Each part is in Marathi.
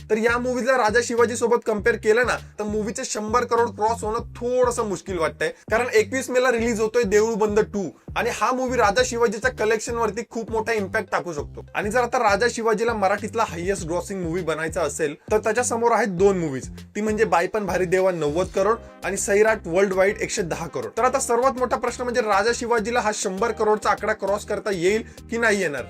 तर या मूवीला राजा शिवाजी सोबत कम्पेअर केलं ना तर मूवीचे 100 करोड क्रॉस होणं थोडंसं मुश्किल वाटतंय, कारण 21 मेला रिलीज होतोय देऊळ बंद 2 आणि हा मूवी राजा शिवाजीच्या कलेक्शन वरती खूप मोठा इम्पॅक्ट टाकू शकतो. आणि जर आता राजा शिवाजीला मराठीतला हायेस्ट ग्रॉसिंग मूवी बनायचा असेल तर त्याच्या समोर आहेत दोन मूवीज, ती म्हणजे बाई पण भारी देवा 90 करोड आणि सैराट वर्ल्ड वाईड 110 करोड. तर आता सर्वात मोठा प्रश्न म्हणजे राजा शिवाजीला हा 100 करोडचा आकडा क्रॉस करता येईल की नाही येणार.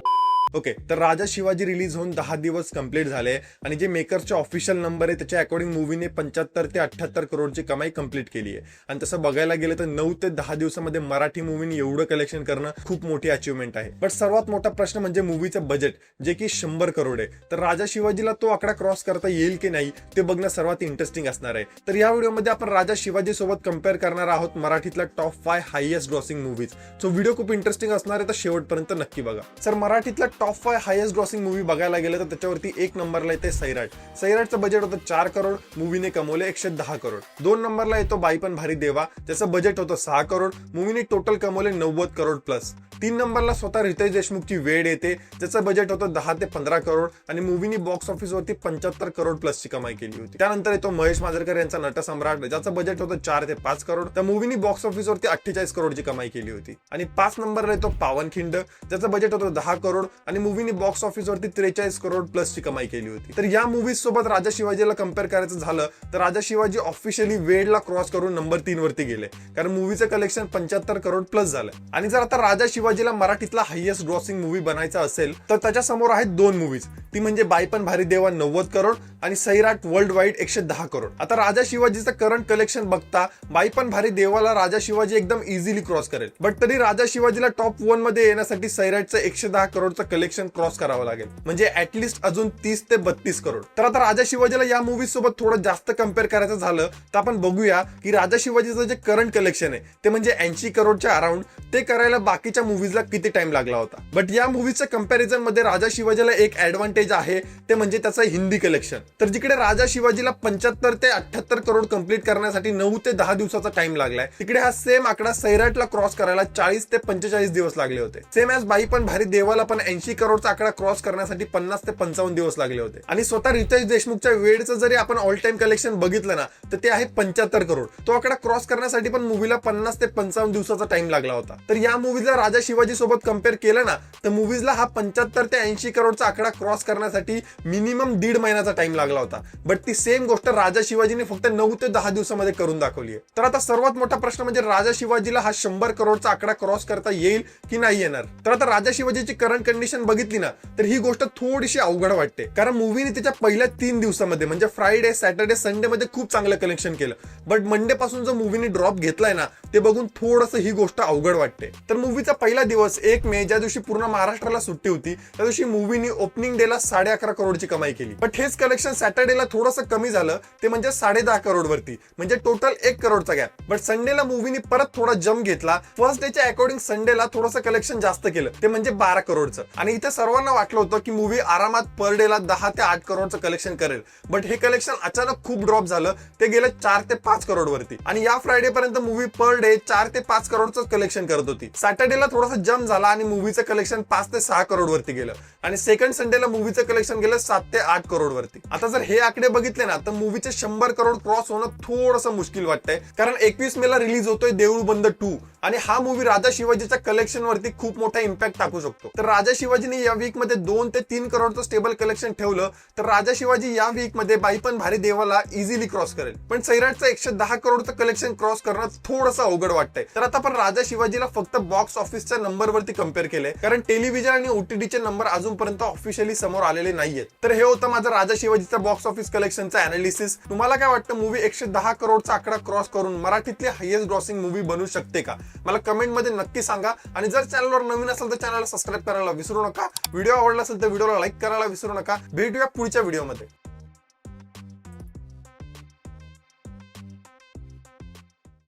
ओके, तर राजा शिवाजी रिलीज होऊन 10 दिवस कंप्लीट झाले आणि जे मेकरचे ऑफिशियल नंबर आहे त्याच्या अकॉर्डिंग मूवीने 75 ते 78 करोडची कमाई कंप्लीट केली आहे. आणि तसं बघायला गेलं तर 9 ते 10 दिवसामध्ये मराठी मूवीने एवढं कलेक्शन करणं खूप मोठी अचिव्हमेंट आहे. पण सर्वात मोठा प्रश्न म्हणजे मूवीचं बजेट, जे की 100 करोड आहे. तर राजा शिवाजीला तो आकडा क्रॉस करता येईल की नाही ते बघणं सर्वात इंटरेस्टिंग असणार आहे. तर या व्हिडिओमध्ये आपण राजा शिवाजी सोबत कम्पेअर करणार आहोत मराठीतला top 5 highest grossing movies. So video खूप इंटरेस्टिंग असणार आहे, तर शेवटपर्यंत नक्की बघा. सर मराठीतला टॉप 5 हायेस्ट ग्रॉसिंग मूवी बघायला गेलं तर त्याच्यावरती 1 नंबरला येते सैराट. सैराटचं बजेट होतं 4 करोड, मूवीने कमवले 110 करोड. 2 नंबरला येतो बाई पण भारी देवा, त्याचं बजेट होतं 6 करोड, मूवीने टोटल कमवले 90 करोड प्लस. 3 नंबरला स्वतः रितेश देशमुखची वेड येते, ज्याचं बजेट होतं 10 ते 15 करोड आणि मूवीने बॉक्स ऑफिसवरती 75 करोड प्लसची कमाई केली होती. त्यानंतर येतो महेश मांजरेकर यांचा नटसम्राट, ज्याचं बजेट होतं 4 ते 5 करोड, त्या मूवीने बॉक्स ऑफिसवरती 48 करोडची कमाई केली होती. आणि 5 नंबरला येतो पावनखिंड, ज्याचं बजेट होतं 10 करोड आणि मूवीने बॉक्स ऑफिसवरती 43 करोड प्लसची कमाई केली होती. तर या मूवीज सोबत राजा शिवाजीला कम्पेअर करायचं झालं तर राजा शिवाजी ऑफिशियली वेडला क्रॉस करून नंबर 3 वरती गेले, कारण मूवीचं कलेक्शन 75 करोड प्लस झालं. आणि जर आता राजा शिवाजीला मराठीतला हायेस्ट ग्रॉसिंग मूवी बनायचा असेल तर त्याच्या समोर आहेत दोन मूवीज, ती म्हणजे बाई पण भारी देवा 90 करोड आणि सैराट वर्ल्ड वाईड 110 करोड. आता राजा शिवाजीचं करंट कलेक्शन बघता बाई पण भारी देवाला राजा शिवाजी एकदम इझिली क्रॉस करेल, बट तरी राजा शिवाजीला टॉप 1 मध्ये येण्यासाठी सैराटचं 110 करोडचं कलेक्शन क्रॉस करावं लागेल, म्हणजे ऍटलिस्ट अजून 30 ते 32 करोड. तर आता राजा शिवाजीला या मूवी सोबत थोडं जास्त कम्पेअर करायचं झालं तर आपण बघूया की राजा शिवाजीचं जे करंट कलेक्शन आहे ते म्हणजे 80 करोडच्या अराउंड, ते करायला बाकीच्या मूवीजला किती टाइम लागला होता. बट या मूवीच्या कंपॅरिझन मध्ये राजा शिवाजीला एक ऍडव्हान्टेज आहे, ते म्हणजे त्याचं हिंदी कलेक्शन. तर जिकडे राजा शिवाजीला 75 ते 78 करोड कंप्लीट करण्यासाठी 9 ते 10 दिवसाचा टाइम लागलाय, तिकडे हा सेम आकडा सैराटला क्रॉस करायला 40 ते 45 दिवस लागले होते. सेम ॲज बाई पण भारी देवाला पण 80 करोडचा आकडा क्रॉस करण्यासाठी 50 ते 55 दिवस लागले होते. आणि स्वतः रितेश देशमुखच्या वेडचं जरी आपण ऑल टाइम कलेक्शन बघितलं ना तर ते आहे 75 करोड. तो आकडा क्रॉस करण्यासाठी पण मूवीला 50 ते 55 दिवसाचा टाइम लागला होता. तर या मूवीला राजा शिवाजी सोबत कम्पेअर केलं ना तर मूवीजला हा 75 ते 80 करोडचा आकडा क्रॉस करण्यासाठी मिनिमम 1.5 महिन्याचा टाइम लागला होता. बट ती सेम गोष्ट राजा शिवाजीने फक्त 9 ते 10 दिवसामध्ये करून दाखवली आहे. तर आता सर्वात मोठा प्रश्न म्हणजे राजा शिवाजीला हा 100 करोडचा आकडा क्रॉस करता येईल की नाही येणार. तर आता राजा शिवाजीची करंट कंडिशन बघितली ना तर ही गोष्ट थोडीशी अवघड वाटते, कारण मूवीने तिच्या पहिल्या 3 दिवसामध्ये म्हणजे फ्रायडे, सॅटर्डे, संडे मध्ये खूप चांगलं कलेक्शन केलं, बट मंडे पासून जो मूवीने ड्रॉप घेतलाय ना ते बघून थोडंसं ही गोष्ट अवघड वाटते. तर मूवीचा पहिला दिवस 1 मे, ज्या दिवशी पूर्ण महाराष्ट्राला सुट्टी होती, त्या दिवशी मूवीने ओपनिंग डेला 11.5 करोडची कमाई केली. बट हेच कलेक्शन सॅटर्डेला थोडंसं कमी झालं, ते म्हणजे 10.5 करोड वरती, म्हणजे टोटल 1 करोडचा गॅप. बट संडेला मूवीने परत थोडा जम्प घेतला, फर्स्ट डेच्या अकॉर्डिंग संडेला थोडंसं कलेक्शन जास्त केलं, ते म्हणजे 12 करोडचं. आणि इथे सर्वांना वाटलं होतं की मूवी आरामात पर डेला 10 ते 8 करोडचं कलेक्शन करेल, बट हे कलेक्शन अचानक खूप ड्रॉप झालं, ते गेलं 4 ते 5 करोड वरती. आणि या फ्रायडे पर्यंत मूवी पर डे 4 ते 5 करोडचं कलेक्शन करत होती. सॅटर्डेला थोडासा जम्प झाला आणि मूवीचं कलेक्शन 5 ते 6 करोड वरती गेलं आणि सेकंड संडेला मूवीचं कलेक्शन गेलं 7 ते 8 करोड वरती. आता जर हे आकडे बघितले ना तर मूवीचे 100 करोड क्रॉस होणं थोडंसं मुश्किल वाटतंय, कारण 21 मेला रिलीज होतोय देऊळ बंद 2 आणि हा मूवी राजा शिवाजीच्या कलेक्शन वरती खूप मोठा इम्पॅक्ट टाकू शकतो. तर राजा शिवाजीने या वीक मध्ये 2 ते 3 करोडचं स्टेबल कलेक्शन ठेवलं तर राजा शिवाजी या वीक मध्ये बाई पण भारी देवाला इझिली क्रॉस करेल. पण सैराटचं 110 करोडचं कलेक्शन क्रॉस करणं थोडंसं अवघड वाटतंय. तर आता आपण राजा शिवाजीला फक्त बॉक्स ऑफिसच्या नंबर वरती कम्पेअर केलंय, कारण टेलिव्हिजन आणि ओटीटीचे नंबर अजूनपर्यंत ऑफिशियली समोर आलेले नाहीयेत. तर हे होतं माझं राजा शिवाजीचा बॉक्स ऑफिस कलेक्शनचा अनालिसिस. तुम्हाला काय वाटतं, मूवी 110 करोडचा आकडा क्रॉस करून मराठीतली हायेस्ट ग्रॉसिंग मूवी बनू शकते का? मला कमेंट मध्ये नक्की सांगा. आणि जर चॅनलवर नवीन असेल तर चॅनलला सबस्क्राईब करायला विसरू नका. व्हिडिओ आवडला असेल तर व्हिडिओला लाईक करायला विसरू नका. भेटूया पुढच्या व्हिडिओमध्ये.